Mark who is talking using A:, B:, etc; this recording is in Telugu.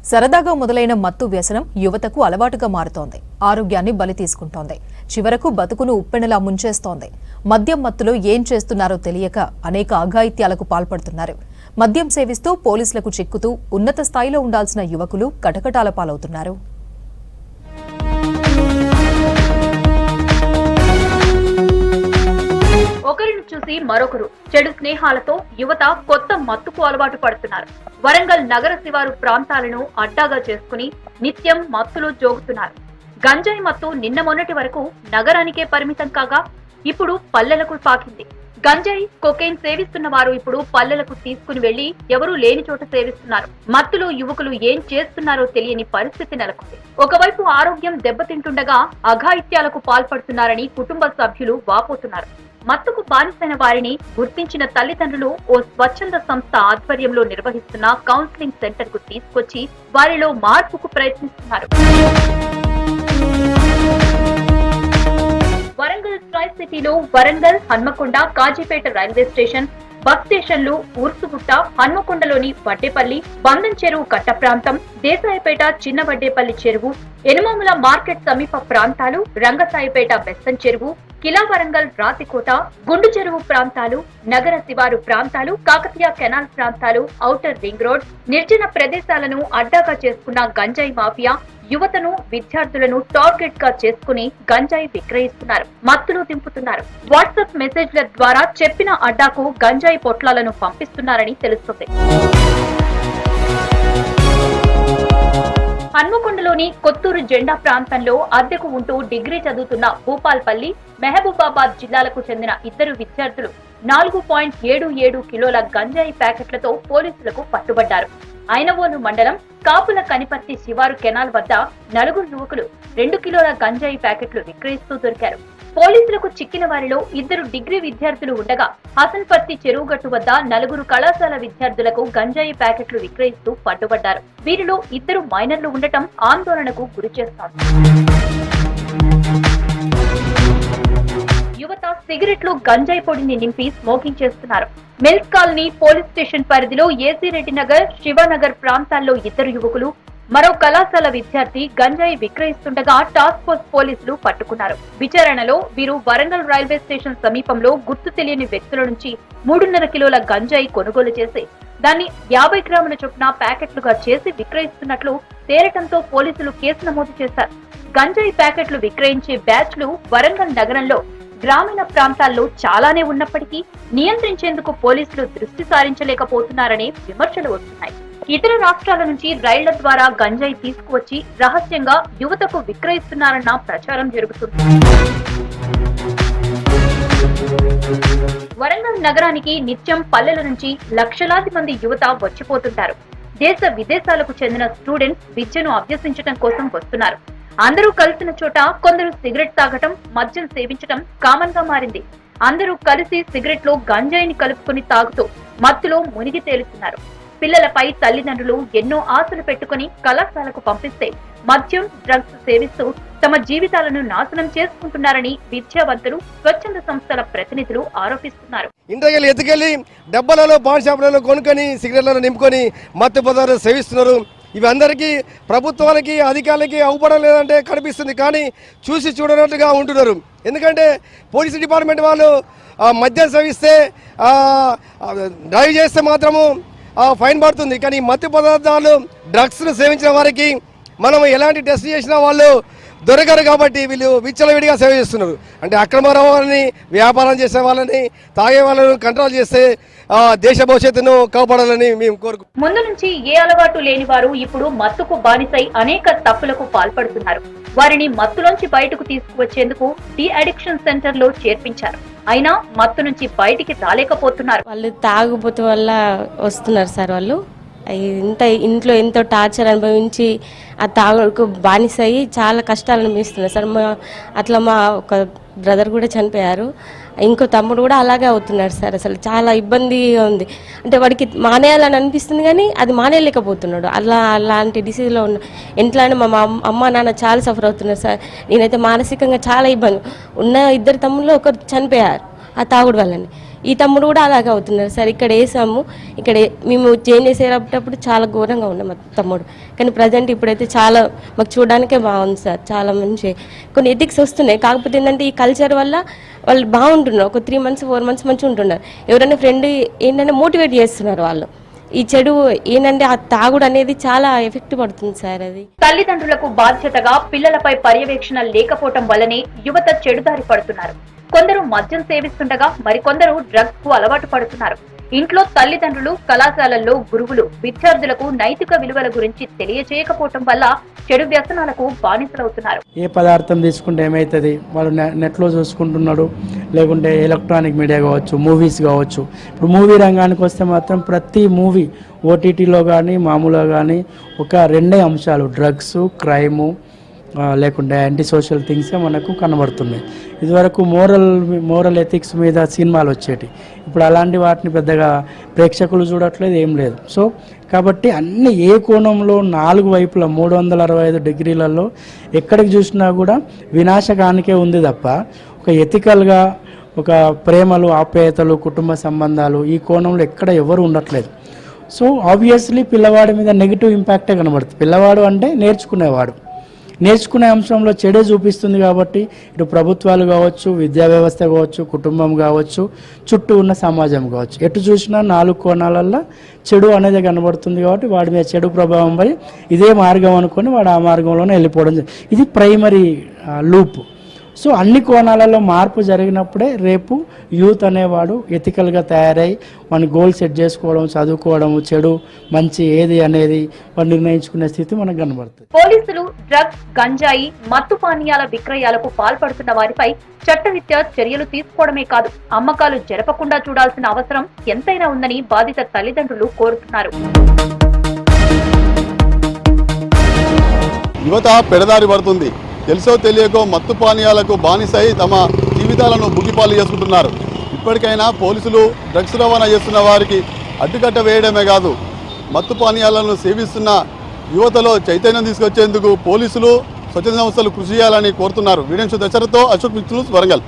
A: సరదాగా మొదలైన మత్తు వ్యసనం యువతకు అలవాటుగా మారుతోంది. ఆరోగ్యాన్ని బలి తీసుకుంటోంది. చివరకు బతుకును ఉప్పెనలా ముంచేస్తోంది. మద్యం మత్తులో ఏం చేస్తున్నారో తెలియక అనేక అఘాయిత్యాలకు పాల్పడుతున్నారు. మద్యం సేవిస్తూ పోలీసులకు చిక్కుతూ ఉన్నత స్థాయిలో ఉండాల్సిన యువకులు కటకటాల పాలవుతున్నారు.
B: ఒకరిని చూసి మరొకరు చెడు స్నేహాలతో యువత కొత్త మత్తుకు అలవాటు పడుతున్నారు. వరంగల్ నగర శివారు ప్రాంతాలను అడ్డాగా చేసుకుని నిత్యం మత్తులో జోగుతున్నారు. గంజాయి మత్తు నిన్న మొన్నటి వరకు నగరానికే పరిమితం కాగా ఇప్పుడు పల్లెలకు పాకింది. గంజాయి, కొకైన్ సేవిస్తున్న వారు ఇప్పుడు పల్లెలకు తీసుకుని వెళ్లి ఎవరూ లేని చోట సేవిస్తున్నారు. మత్తులో యువకులు ఏం చేస్తున్నారో తెలియని పరిస్థితి నెలకొంది. ఒకవైపు ఆరోగ్యం దెబ్బతింటుండగా అఘాయిత్యాలకు పాల్పడుతున్నారని కుటుంబ సభ్యులు వాపోతున్నారు. మత్తుకు బానిసైన వారిని గుర్తించిన తల్లిదండ్రులు ఓ స్వచ్ఛంద సంస్థ ఆధ్వర్యంలో నిర్వహిస్తున్న కౌన్సిలింగ్ సెంటర్ కు తీసుకొచ్చి వారిలో మార్పుకు ప్రయత్నిస్తున్నారు. వరంగల్ ట్రై సిటీలో Warangal, Hanamkonda, Kazipet railway station, bus స్టేషన్లు, ఊర్సుగుట్ట, హన్మకొండలోని వడ్డేపల్లి, బంధం చెరువు కట్ట ప్రాంతం, దేశాయిపేట, చిన్న వడ్డేపల్లి చెరువు, ఎనుమాముల మార్కెట్ సమీప ప్రాంతాలు, రంగసాయిపేట బెస్తం చెరువు, కిలా వరంగల్ రాతికోట, గుండు చెరువు ప్రాంతాలు, నగర శివారు ప్రాంతాలు, కాకతీయ కెనాల్ ప్రాంతాలు, ఔటర్ రింగ్ రోడ్, నిర్జన ప్రదేశాలను అడ్డాగా చేసుకున్న గంజాయి మాఫియా యువతను, విద్యార్థులను టార్గెట్ గా చేసుకుని గంజాయి విక్రయిస్తున్నారు, మత్తులు దింపుతున్నారు. వాట్సాప్ మెసేజ్ల ద్వారా చెప్పిన అడ్డాకు గంజాయి పొట్లాలను పంపిస్తున్నారని తెలుస్తుంది. హన్మకొండలోని కొత్తూరు జెండా ప్రాంతంలో అద్దెకు ఉంటూ డిగ్రీ చదువుతున్న భూపాల్పల్లి, మెహబూబాబాద్ జిల్లాలకు చెందిన ఇద్దరు విద్యార్థులు 4.77 కిలోల గంజాయి ప్యాకెట్లతో పోలీసులకు పట్టుబడ్డారు. ఐనవోలు మండలం కాపుల కనిపర్తి శివారు కెనాల్ వద్ద నలుగురు యువకులు 2 కిలోల గంజాయి ప్యాకెట్లు విక్రయిస్తూ దొరికారు. పోలీసులకు చిక్కిన వారిలో ఇద్దరు డిగ్రీ విద్యార్థులు ఉండగా హసన్పర్తి చెరువుగట్టు వద్ద నలుగురు కళాశాల విద్యార్థులకు గంజాయి ప్యాకెట్లు విక్రయిస్తూ పట్టుబడ్డారు. వీరిలో ఇద్దరు మైనర్లు ఉండటం ఆందోళనకు గురి చేస్తోంది. యువత సిగరెట్లు, గంజాయి పొడిని నింపి స్మోకింగ్ చేస్తున్నారు. మిల్క్ కాలనీ పోలీస్ స్టేషన్ పరిధిలో ఏసీ రెడ్డి నగర్, శివనగర్ ప్రాంతాల్లో ఇద్దరు యువకులు, మరో కళాశాల విద్యార్థి గంజాయి విక్రయిస్తుండగా టాస్క్ ఫోర్స్ పోలీసులు పట్టుకున్నారు. విచారణలో వీరు వరంగల్ రైల్వే స్టేషన్ సమీపంలో గుర్తు తెలియని వ్యక్తుల నుంచి 3.5 కిలోల గంజాయి కొనుగోలు చేసి దాన్ని 50 గ్రాముల చొప్పున ప్యాకెట్లుగా చేసి విక్రయిస్తున్నట్లు తేలటంతో పోలీసులు కేసు నమోదు చేశారు. గంజాయి ప్యాకెట్లు విక్రయించే బ్యాచ్లు వరంగల్ నగరంలో గ్రామీణ ప్రాంతాల్లో చాలానే ఉన్నప్పటికీ నియంత్రించేందుకు పోలీసులు దృష్టి సారించలేకపోతున్నారనే విమర్శలు వస్తున్నాయి. ఇతర రాష్ట్రాల నుంచి రైళ్ల ద్వారా గంజాయి తీసుకువచ్చి రహస్యంగా యువతకు విక్రయిస్తున్నారన్న ప్రచారం జరుగుతుంది. వరంగల్ నగరానికి నిత్యం పల్లెల నుంచి లక్షలాది మంది యువత వచ్చిపోతుంటారు. దేశ విదేశాలకు చెందిన స్టూడెంట్స్ విద్యను అభ్యసించడం కోసం వస్తున్నారు. అందరూ కలిసిన చోట కొందరు సిగరెట్ తాగటం, మద్యం సేవించటం కామన్ గా మారింది. అందరూ కలిసి సిగరెట్ లో గంజాయిని కలుపుకుని తాగుతూ మత్తులో మునిగి తేలుతున్నారు. పిల్లలపై తల్లిదండ్రులు ఎన్నో ఆశలు పెట్టుకుని కళాశాలకు పంపిస్తే మద్యం, డ్రగ్స్ సేవిస్తూ తమ జీవితాలను నాశనం చేసుకుంటున్నారని విద్యావంతులు, స్వచ్ఛంద సంస్థల ప్రతినిధులు ఆరోపిస్తున్నారు.
C: ఇంటికి ఎత్తుకెళ్లి డబ్బాలలో, పాన్ షాపులలో కొనుక్కొని సిగరెట్లను నింపుకొని మత్తు పదార్థాలు సేవిస్తున్నారు. ఇవి అందరికీ ప్రభుత్వానికి, అధికారులకి అవపడం లేదంటే కనిపిస్తుంది. కానీ చూసి చూడనట్టుగా ఉంటున్నారు. ఎందుకంటే పోలీసు డిపార్ట్మెంట్ వాళ్ళు మద్యం సేవిస్తే, డ్రైవ్ చేస్తే మాత్రము ఫైన్ పడుతుంది. కానీ మత్తు పదార్థాలు, డ్రగ్స్ను సేవించిన వారికి మనం ఎలాంటి టెస్ట్ చేసినా వాళ్ళు దొరకరు. కాబట్టి వీళ్ళు విచ్చలవిడిగా సేవ చేస్తున్నారు. అంటే అక్రమ రవాణాని, వ్యాపారం చేసే వాళ్ళని, తాగే వాళ్ళని కంట్రోల్ చేస్తే దేశ భవిష్యత్తును కాపాడాలని మేము కోరుకుంటున్నాం.
B: ముందు నుంచి ఏ అలవాటు లేని వారు ఇప్పుడు మత్తుకు బానిసై అనేక తప్పులకు పాల్పడుతున్నారు. వారిని మత్తులోంచి బయటకు తీసుకువచ్చేందుకు డి అడిక్షన్ సెంటర్ లో చేర్పించారు. అయినా మత్తు నుంచి బయటికి రాలేకపోతున్నారు.
D: వాళ్ళు తాగుబోతు వల్ల వస్తున్నారు సార్. వాళ్ళు ఇంట్లో ఎంతో టార్చర్ అనుభవించి ఆ తాగుడుకు బానిస అయ్యి చాలా కష్టాలు అనుభవిస్తున్నారు సార్. అట్లా మా ఒక బ్రదర్ కూడా చనిపోయారు. ఇంకో తమ్ముడు కూడా అలాగే అవుతున్నాడు సార్. అసలు చాలా ఇబ్బందిగా ఉంది. అంటే వాడికి మానేయాలని అనిపిస్తుంది కానీ అది మానేయలేకపోతున్నాడు. అలాంటి డిసీజ్లో ఉన్న ఇంట్లోనే మా అమ్మ నాన్న చాలా సఫర్ అవుతున్నారు సార్. నేనైతే మానసికంగా చాలా ఇబ్బంది ఉన్న. 2 తమ్ముళ్ళు ఒకరు చనిపోయారు ఆ తాగుడు వల్లని. ఈ తమ్ముడు కూడా అలాగే అవుతున్నారు సార్. ఇక్కడ వేసాము, ఇక్కడ మేము చేంజ్ చేసేటప్పుడు చాలా ఘోరంగా ఉన్నాం మా తమ్ముడు. కానీ ప్రజెంట్ ఇప్పుడైతే చాలా మాకు చూడడానికే బాగుంది సార్. చాలా మంచి కొన్ని ఎథిక్స్ వస్తున్నాయి. కాకపోతే ఏంటంటే ఈ కల్చర్ వల్ల వాళ్ళు బాగుంటున్నారు. ఒక 3 months 4 months మంచిగా ఉంటున్నారు. ఎవరైనా ఫ్రెండ్ ఏంటంటే మోటివేట్ చేస్తున్నారు వాళ్ళు. ఈ చెడు ఏంటంటే ఆ తాగుడు అనేది చాలా ఎఫెక్ట్ పడుతుంది సార్. అది
B: తల్లిదండ్రులకు బాధ్యతగా పిల్లలపై పర్యవేక్షణ లేకపోవటం వల్లనే యువత చెడుదారి పడుతున్నారు. కొందరు మద్యం సేవిస్తుండగా మరికొందరు డ్రగ్స్ కు అలవాటు పడుతున్నారు. ఇంట్లో తల్లిదండ్రులు, కళాశాలల్లో గురువులు విద్యార్థులకు నైతిక విలువల గురించి తెలియజేయకపోవటం వల్ల చెడు వ్యసనాలకు బానిసలవుతున్నారు.
E: ఏ పదార్థం తీసుకుంటే ఏమవుతుంది, వాడు నెట్లో చూసుకుంటున్నాడు, లేకుంటే ఎలక్ట్రానిక్ మీడియా కావచ్చు, మూవీస్ కావచ్చు. ఇప్పుడు మూవీ రంగానికి వస్తే మాత్రం ప్రతి మూవీ ఓటీటీలో కానీ మామూలుగా కానీ ఒక 2 అంశాలు, డ్రగ్స్, క్రైము, లేకుంటే యాంటీ సోషల్ థింగ్సే మనకు కనబడుతున్నాయి. ఇదివరకు మోరల్ ఎథిక్స్ మీద సినిమాలు వచ్చేటి. ఇప్పుడు అలాంటి వాటిని పెద్దగా ప్రేక్షకులు చూడట్లేదు, ఏం లేదు. సో కాబట్టి అన్ని ఏ కోణంలో 4 వైపులా 365 డిగ్రీలలో ఎక్కడికి చూసినా కూడా వినాశకానికే ఉంది తప్ప ఒక ఎథికల్గా ఒక ప్రేమలు, ఆప్యాయతలు, కుటుంబ సంబంధాలు ఈ కోణంలో ఎక్కడ ఎవరు ఉండట్లేదు. సో ఆబ్వియస్లీ పిల్లవాడి మీద నెగిటివ్ ఇంపాక్టే కనబడుతుంది. పిల్లవాడు అంటే నేర్చుకునే అంశంలో చెడే చూపిస్తుంది. కాబట్టి ఇటు ప్రభుత్వాలు కావచ్చు, విద్యా వ్యవస్థ కావచ్చు, కుటుంబం కావచ్చు, చుట్టూ ఉన్న సమాజం కావచ్చు, ఎటు చూసినా 4 కోణాలల్లో చెడు అనేది కనబడుతుంది. కాబట్టి వాడి మీద చెడు ప్రభావం పడి ఇదే మార్గం అనుకొని వాడు ఆ మార్గంలోనే వెళ్ళిపోవడం. ఇది ప్రైమరీ లూప్. సో అన్ని కోణాలలో మార్పు జరిగినప్పుడే రేపు యూత్ అనేవాడు ఎథికల్గా తయారై వాడిని గోల్ సెట్ చేసుకోవడం, చదువుకోవడం, చెడు మంచి ఏది అనేది వాడు నిర్ణయించుకునే స్థితి మనకు కనబడుతుంది.
B: పోలీసులు డ్రగ్స్, గంజాయి, మత్తు పానీయాల విక్రయాలకు పాల్పడుతున్న వారిపై చట్టరీత్యా చర్యలు తీసుకోవడమే కాదు, అమ్మకాలు జరపకుండా చూడాల్సిన అవసరం ఎంతైనా ఉందని బాధిత తల్లిదండ్రులు కోరుతున్నారు.
F: యువత పెడదారి పడుతుంది. తెలుసో తెలియకో మత్తు పానీయాలకు బానిసై తమ జీవితాలను బుగ్గిపాలు చేసుకుంటున్నారు. ఇప్పటికైనా పోలీసులు డ్రగ్స్ రవాణా చేస్తున్న వారికి అడ్డుకట్ట వేయడమే కాదు, మత్తు పానీయాలను సేవిస్తున్న యువతలో చైతన్యం తీసుకొచ్చేందుకు పోలీసులు, స్వచ్ఛంద సంస్థలు కృషి చేయాలని కోరుతున్నారు. వీడియో దశరథతో అశోక్ మిత్రులు, వరంగల్.